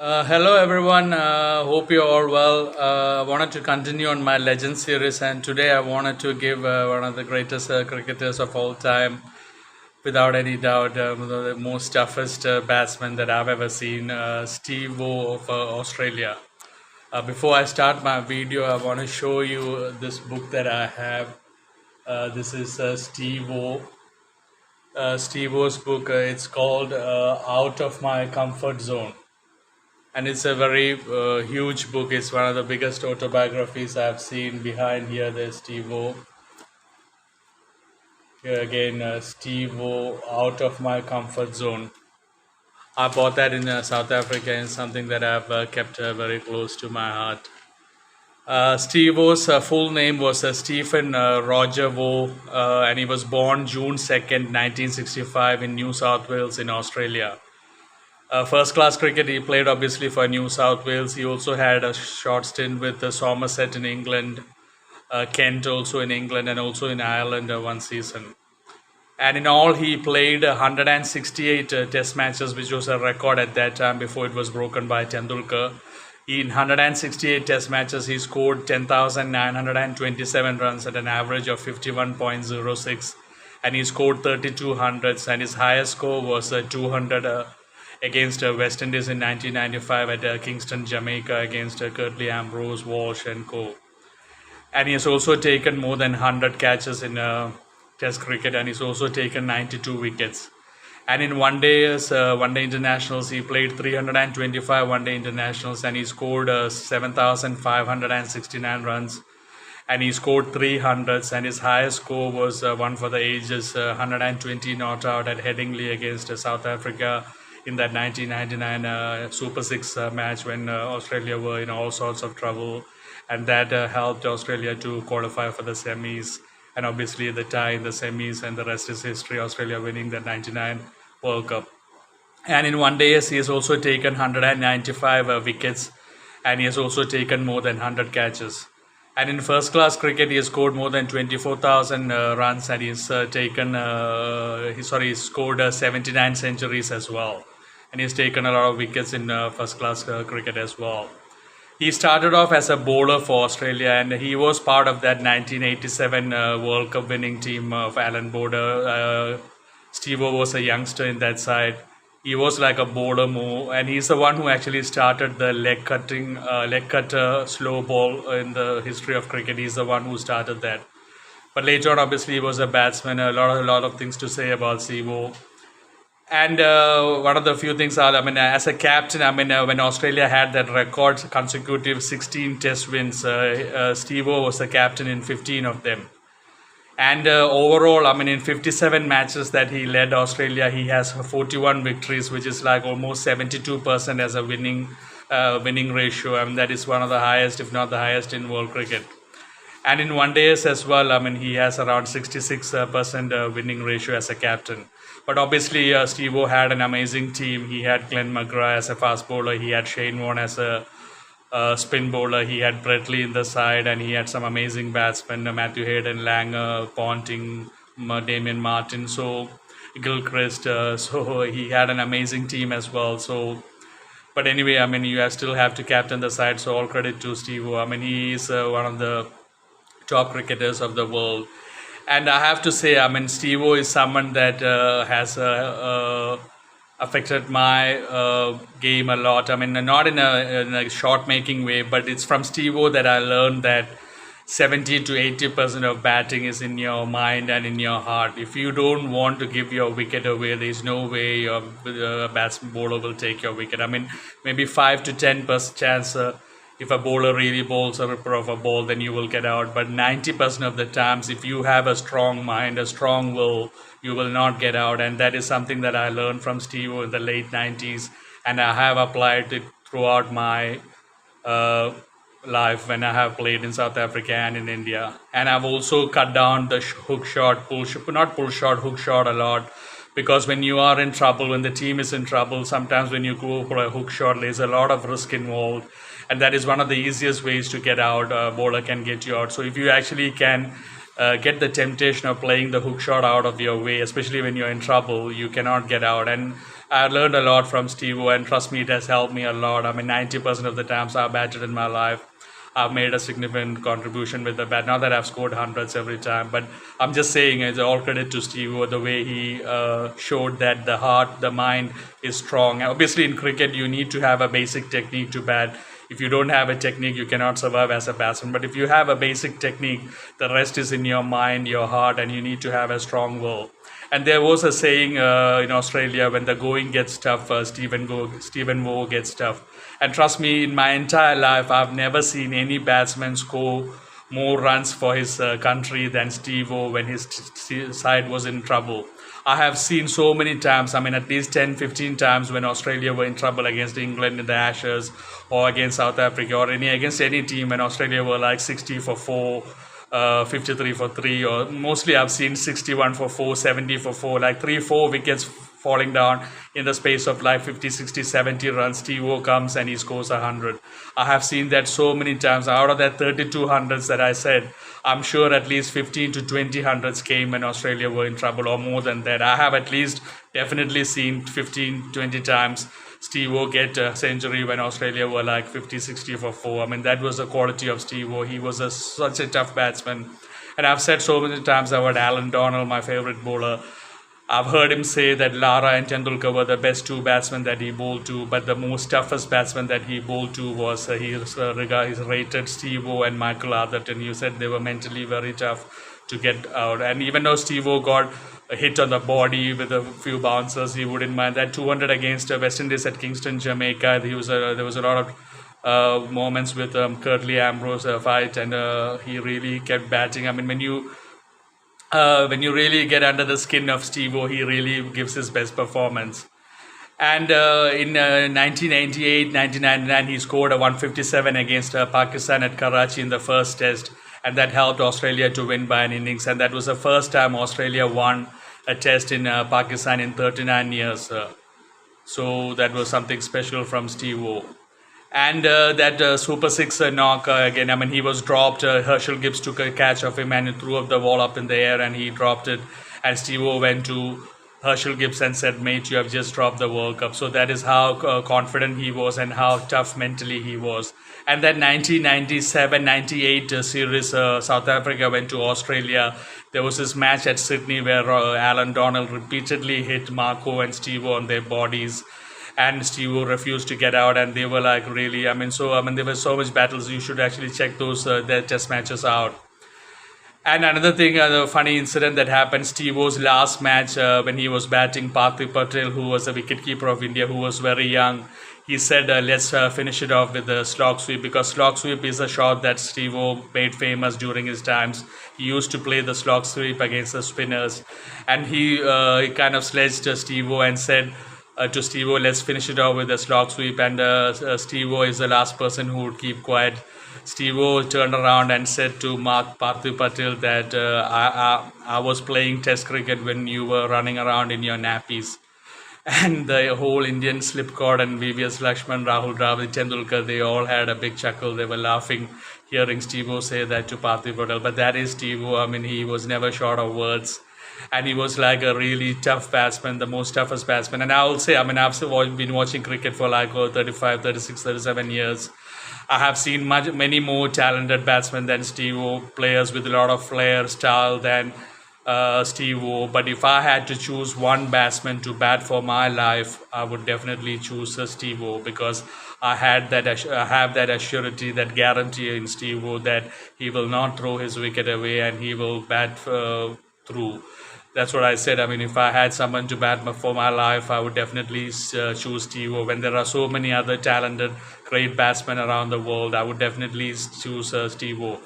Hello everyone, hope you're all well. I wanted to continue on my legend series, and today I wanted to give one of the greatest cricketers of all time, without any doubt, one of the most toughest batsman that I've ever seen, Steve Waugh of Australia. Before I start my video, I want to show you this book that I have. This is Steve Waugh's book. It's called Out of My Comfort Zone, and it's a very huge book. It's one of the biggest autobiographies I've seen. Behind here, there's Steve O. Here again, Steve O, Out of My Comfort Zone. I bought that in South Africa, and something that I've kept very close to my heart. Steve O's full name was Stephen Roger Waugh, and he was born June 2nd, 1965, in New South Wales, in Australia. First class cricket, he played obviously for New South Wales. He also had a short stint with Somerset in England, Kent also in England, and also in Ireland one season. And in all, he played 168 test matches, which was a record at that time before it was broken by Tendulkar. In 168 test matches, he scored 10,927 runs at an average of 51.06, and he scored 32 hundreds, and his highest score was 200 against West Indies in 1995 at Kingston, Jamaica, against Curtly Ambrose, Walsh and co. And he has also taken more than 100 catches in Test cricket, and he's also taken 92 wickets. And in one day internationals, he played 325 one day internationals, and he scored 7,569 runs, and he scored 300s, and his highest score was one for the ages, 120 not out at Headingley against South Africa in that 1999 Super 6 match, when Australia were in all sorts of trouble, and that helped Australia to qualify for the semis, and obviously the tie in the semis, and the rest is history, Australia winning the 99 World Cup. And in one day, he has also taken 195 wickets, and he has also taken more than 100 catches. And in first class cricket, he has scored more than 24,000 runs, and he's he scored 79 centuries as well. And he's taken a lot of wickets in first class cricket as well. He started off as a bowler for Australia, and he was part of that 1987 World Cup winning team of Alan Border. Steve O was a youngster in that side. He was like a bowler more, and he's the one who actually started the leg cutter slow ball in the history of cricket. He's the one who started that. But later on, obviously, he was a batsman. A lot of things to say about Steve O. And one of the few things are, as a captain, when Australia had that record consecutive 16 Test wins, Steve O was the captain in 15 of them. And overall, in 57 matches that he led Australia, he has 41 victories, which is like almost 72% as a winning ratio. That is one of the highest, if not the highest, in world cricket. And in one days as well, he has around 66% winning ratio as a captain. But obviously, Steve O had an amazing team. He had Glenn McGrath as a fast bowler. He had Shane Warne as a spin bowler. He had Brett Lee in the side, and he had some amazing batsmen, Matthew Hayden, Langer, Ponting, Damien Martin, so Gilchrist. So he had an amazing team as well. So, but anyway, you still have to captain the side. So all credit to Steve O. He is one of the top cricketers of the world. And I have to say, Steve O is someone that has affected my game a lot. Not in a shot-making way, but it's from Steve O that I learned that 70 to 80% of batting is in your mind and in your heart. If you don't want to give your wicket away, there's no way your batsman bowler will take your wicket. Maybe 5 to 10% chance if a bowler really bowls a ripper of a ball, then you will get out. But 90% of the times, if you have a strong mind, a strong will, you will not get out. And that is something that I learned from Steve O in the late 90s. And I have applied it throughout my life when I have played in South Africa and in India. And I've also cut down the hook shot, hook shot a lot. Because when you are in trouble, when the team is in trouble, sometimes when you go for a hook shot, there's a lot of risk involved. And that is one of the easiest ways to get out. A bowler can get you out. So if you actually can get the temptation of playing the hook shot out of your way, especially when you're in trouble, you cannot get out. And I learned a lot from Steve, and trust me, it has helped me a lot. I mean, 90% of the times I've batted in my life, I've made a significant contribution with the bat. Not that I've scored hundreds every time, but I'm just saying it's all credit to Steve, the way he showed that the heart, the mind is strong. Obviously, in cricket, you need to have a basic technique to bat. If you don't have a technique, you cannot survive as a batsman. But if you have a basic technique, the rest is in your mind, your heart, and you need to have a strong will. And there was a saying in Australia, when the going gets tough, Stephen Waugh gets tough. And trust me, in my entire life, I've never seen any batsman score more runs for his country than Steve O when his side was in trouble. I have seen so many times, I mean, at least 10, 15 times when Australia were in trouble against England in the Ashes or against South Africa or against any team when Australia were like 60 for 4, 53 for 3, or mostly I've seen 61 for 4, 70 for 4, like 3, 4 wickets falling down in the space of like 50, 60, 70 runs. Steve O comes and he scores 100. I have seen that so many times. Out of that 32 hundreds that I said, I'm sure at least 15 to 20 hundreds came when Australia were in trouble, or more than that. I have at least definitely seen 15, 20 times Steve O get a century when Australia were like 50, 60 for 4. I mean, that was the quality of Steve O. He was such a tough batsman. And I've said so many times about Alan Donald, my favorite bowler. I've heard him say that Lara and Tendulkar were the best two batsmen that he bowled to, but the most toughest batsman that he bowled to was he's rated Steve O and Michael Atherton. You said they were mentally very tough to get out. And even though Steve O got a hit on the body with a few bouncers, he wouldn't mind that. 200 against West Indies at Kingston, Jamaica. There was a lot of moments with Curtly Ambrose fight, and he really kept batting. I mean, when you really get under the skin of Steve O, he really gives his best performance. And in 1998, 1999, he scored a 157 against Pakistan at Karachi in the first test, and that helped Australia to win by an innings. And that was the first time Australia won a test in Pakistan in 39 years. So that was something special from Steve O. And that Super Six knock again, I mean, he was dropped. Herschel Gibbs took a catch of him and threw up the ball up in the air, and he dropped it. And Steve O went to Herschel Gibbs and said, "Mate, you have just dropped the World Cup." So that is how confident he was and how tough mentally he was. And that 1997-98 series, South Africa went to Australia. There was this match at Sydney where Alan Donald repeatedly hit Marco and Steve O on their bodies. And Steve O refused to get out, and they were like really, there were so much battles. You should actually check those their test matches out. And another thing, the funny incident that happened, Steve O's last match when he was batting Parthiv Patel, who was the wicketkeeper of India, who was very young, he said, let's finish it off with the slog sweep, because slog sweep is a shot that Steve O made famous during his times. He used to play the slog sweep against the spinners, and he kind of sledged Steve O and said, to Steve O, let's finish it off with a slog sweep. And Steve O is the last person who would keep quiet. Steve O turned around and said to Mark Parthiv Patel that I was playing test cricket when you were running around in your nappies. And the whole Indian slipcord and VVS Lakshman, Rahul Dravid, Tendulkar, they all had a big chuckle. They were laughing hearing Steve O say that to Parthiv Patel. But that is Steve O. I mean, he was never short of words. And he was like a really tough batsman, the most toughest batsman. And I will say, I mean, I've been watching cricket for like 35, 36, 37 years. I have seen many more talented batsmen than Steve O, players with a lot of flair, style than Steve O. But if I had to choose one batsman to bat for my life, I would definitely choose Steve O, because I have that assurity, that guarantee in Steve O that he will not throw his wicket away and he will bat through. That's what I said. I mean, if I had someone to bat for my life, I would definitely choose Steve O. When there are so many other talented, great batsmen around the world, I would definitely choose Steve O.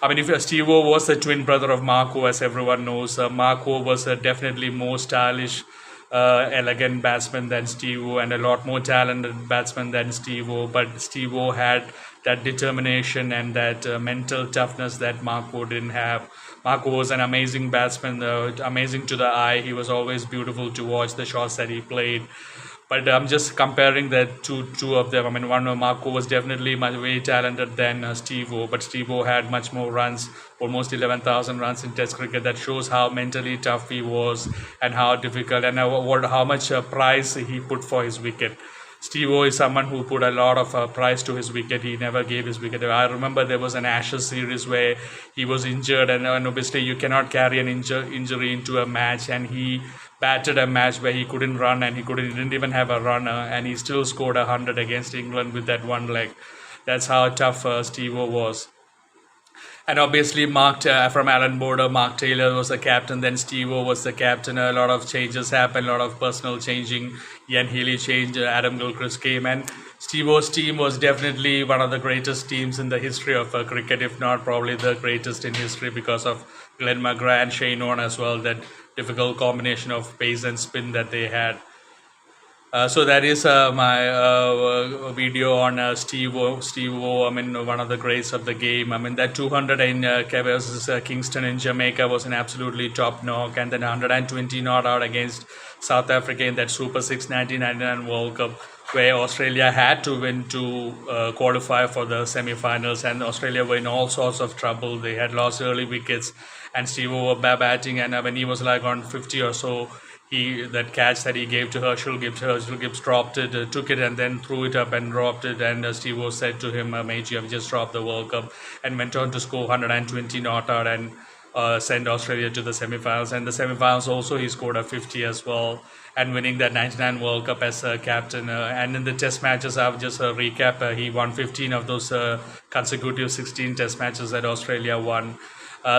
I mean, if Steve O was the twin brother of Marco, as everyone knows, Marco was definitely more stylish, elegant batsman than Steve O, and a lot more talented batsman than Steve O. But Steve O had that determination and that mental toughness that Marco didn't have. Marco was an amazing batsman, amazing to the eye. He was always beautiful to watch the shots that he played. But I'm just comparing the two of them. I mean, one Marco was definitely much way talented than Steve-O, but Steve-O had much more runs, almost 11,000 runs in Test cricket. That shows how mentally tough he was and how difficult and how much price he put for his wicket. Steve-O is someone who put a lot of price to his wicket. He never gave his wicket. I remember there was an Ashes series where he was injured, and obviously you cannot carry an injury into a match. And he batted a match where he couldn't run, and he didn't even have a runner, and he still scored 100 against England with that one leg. That's how tough Steve-O was. And obviously, from Alan Border, Mark Taylor was the captain. Then Steve-O was the captain. A lot of changes happened, a lot of personnel changing. Ian Healy changed, Adam Gilchrist came, and Steve-O's team was definitely one of the greatest teams in the history of cricket, if not probably the greatest in history, because of Glenn McGrath and Shane Warne as well. That difficult combination of pace and spin that they had. So that is my video on Steve-O. Steve-O, I mean, one of the greats of the game. I mean, that 200 in versus Kingston in Jamaica was an absolutely top knock, and then 120 not out against South Africa in that Super 6 1999 World Cup, where Australia had to win to qualify for the semi-finals, and Australia were in all sorts of trouble. They had lost early wickets, and Steve-O were batting, and when he was like on 50 or so, that catch that he gave to Herschel Gibbs dropped it, took it, and then threw it up and dropped it. And Steve-O said to him, "Mate, you have just dropped the World Cup," and went on to score 120 not out and send Australia to the semi-finals. And the semi-finals also he scored a 50 as well, and winning that 99 World Cup as a captain. And in the Test matches, I've just recap. He won 15 of those consecutive 16 Test matches that Australia won.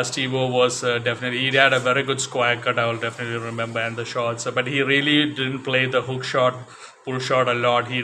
Steve-O was definitely, he had a very good square cut, I will definitely remember, and the shots. But he really didn't play the hook shot, pull shot a lot. He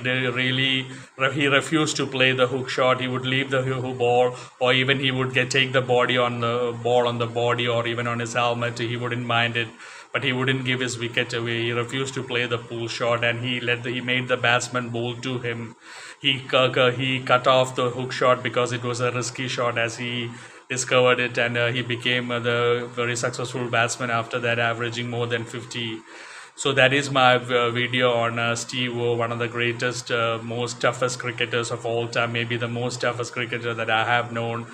refused to play the hook shot. He would leave the ball, or even he would take the body on the ball on the body, or even on his helmet. He wouldn't mind it, but he wouldn't give his wicket away. He refused to play the pull shot, and he made the batsman bowl to him. He cut off the hook shot because it was a risky shot, as he discovered it, and he became the very successful batsman after that, averaging more than 50. So that is my video on Steve-O, one of the greatest, most toughest cricketers of all time, maybe the most toughest cricketer that I have known,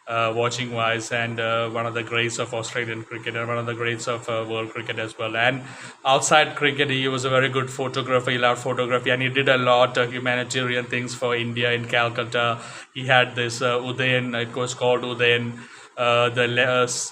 watching wise, and one of the greats of Australian cricket, and one of the greats of world cricket as well. And outside cricket, he was a very good photographer. He loved photography, and he did a lot of humanitarian things for India in Calcutta. He had this Udayan, it was called Udayan,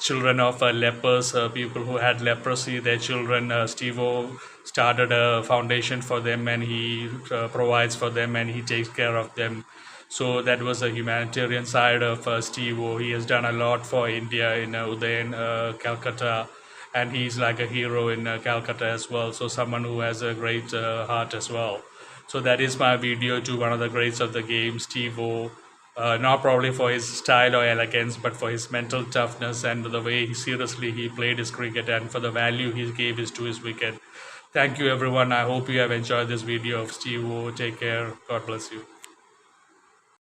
children of lepers, people who had leprosy, their children. Steve-O started a foundation for them, and he provides for them, and he takes care of them. So that was the humanitarian side of Steve-O. He has done a lot for India in Udayan, Calcutta, and he's like a hero in Calcutta as well. So someone who has a great heart as well. So that is my video to one of the greats of the game, Steve-O. Not probably for his style or elegance, but for his mental toughness and the way he played his cricket, and for the value he gave to his wicket. Thank you, everyone. I hope you have enjoyed this video of Steve-O. Take care. God bless you.